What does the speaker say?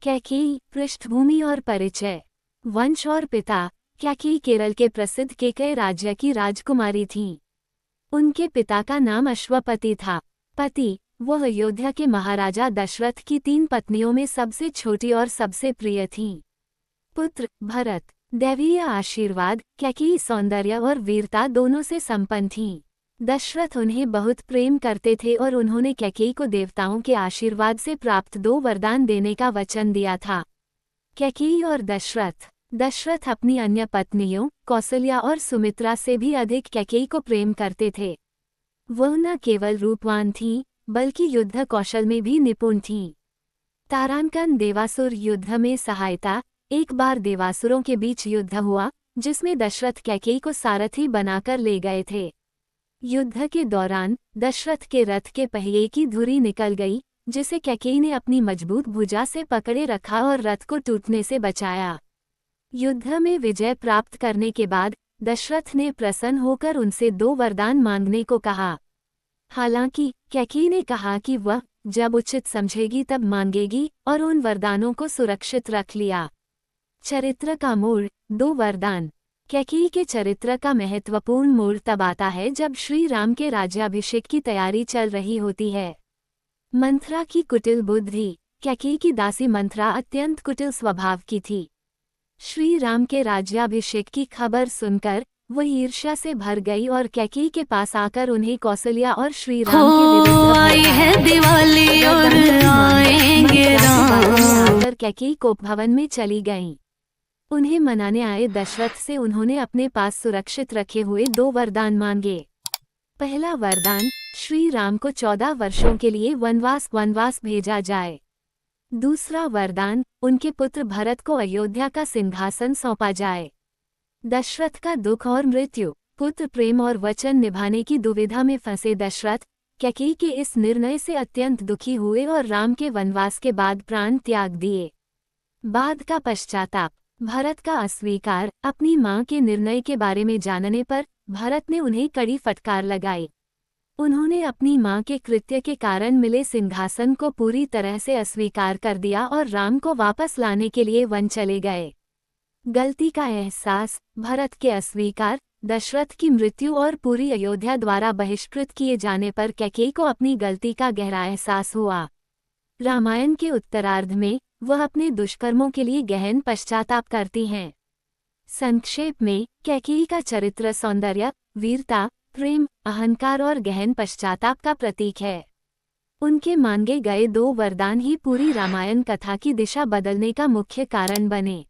कैकेयी, पृष्ठभूमि और परिचय। वंश और पिता। कैकेयी केरल के प्रसिद्ध केकय राज्य की राजकुमारी थीं। उनके पिता का नाम अश्वपति था। पति, वह अयोध्या के महाराजा दशरथ की 3 पत्नियों में सबसे छोटी और सबसे प्रिय थीं। पुत्र, भरत। दैवीय आशीर्वाद, कैकेयी सौंदर्य और वीरता दोनों से संपन्न थीं। दशरथ उन्हें बहुत प्रेम करते थे और उन्होंने कैकेयी को देवताओं के आशीर्वाद से प्राप्त 2 वरदान देने का वचन दिया था। कैकेयी और दशरथ। दशरथ अपनी अन्य पत्नियों, कौसल्या और सुमित्रा से भी अधिक कैकेयी को प्रेम करते थे। वह न केवल रूपवान थीं, बल्कि युद्ध कौशल में भी निपुण थीं। तारांकन देवासुर युद्ध में सहायता। एक बार देवासुरों के बीच युद्ध हुआ, जिसमें दशरथ कैकेयी को सारथी बनाकर ले गए थे। युद्ध के दौरान दशरथ के रथ के पहिए की धुरी निकल गई, जिसे कैकेयी ने अपनी मजबूत भुजा से पकड़े रखा और रथ को टूटने से बचाया। युद्ध में विजय प्राप्त करने के बाद दशरथ ने प्रसन्न होकर उनसे 2 वरदान मांगने को कहा। हालांकि कैकेयी ने कहा कि वह जब उचित समझेगी तब मांगेगी, और उन वरदानों को सुरक्षित रख लिया। चरित्र का मोड़। 2 वरदान। कैकेयी के चरित्र का महत्वपूर्ण मोड़ तब आता है जब श्री राम के राज्याभिषेक की तैयारी चल रही होती है। मंथरा की कुटिल बुद्धि। कैकेयी की दासी मंथरा अत्यंत कुटिल स्वभाव की थी। श्री राम के राज्याभिषेक की खबर सुनकर वह ईर्ष्या से भर गई और कैकेयी के पास आकर उन्हें कौसल्या और श्री राम के विरुद्ध आई है दिवाली और आएंगे राम। आकर कैकेयी कोप भवन में चली गईं। उन्हें मनाने आए दशरथ से उन्होंने अपने पास सुरक्षित रखे हुए 2 वरदान मांगे। पहला वरदान, श्री राम को 14 वर्षों के लिए वनवास भेजा जाए। दूसरा वरदान, उनके पुत्र भरत को अयोध्या का सिंहासन सौंपा जाए। दशरथ का दुख और मृत्यु। पुत्र प्रेम और वचन निभाने की दुविधा में फंसे दशरथ कैकेयी के इस निर्णय से अत्यंत दुखी हुए और राम के वनवास के बाद प्राण त्याग दिए। बाद का पश्चाताप। भरत का अस्वीकार। अपनी मां के निर्णय के बारे में जानने पर भरत ने उन्हें कड़ी फटकार लगाई। उन्होंने अपनी मां के कृत्य के कारण मिले सिंहासन को पूरी तरह से अस्वीकार कर दिया और राम को वापस लाने के लिए वन चले गए। गलती का एहसास। भरत के अस्वीकार, दशरथ की मृत्यु और पूरी अयोध्या द्वारा बहिष्कृत किए जाने पर कैकेयी को अपनी गलती का गहरा एहसास हुआ। रामायण के उत्तरार्ध में वह अपने दुष्कर्मों के लिए गहन पश्चाताप करती हैं। संक्षेप में, कैकेयी का चरित्र सौंदर्य, वीरता, प्रेम, अहंकार और गहन पश्चाताप का प्रतीक है। उनके मांगे गए 2 वरदान ही पूरी रामायण कथा की दिशा बदलने का मुख्य कारण बने।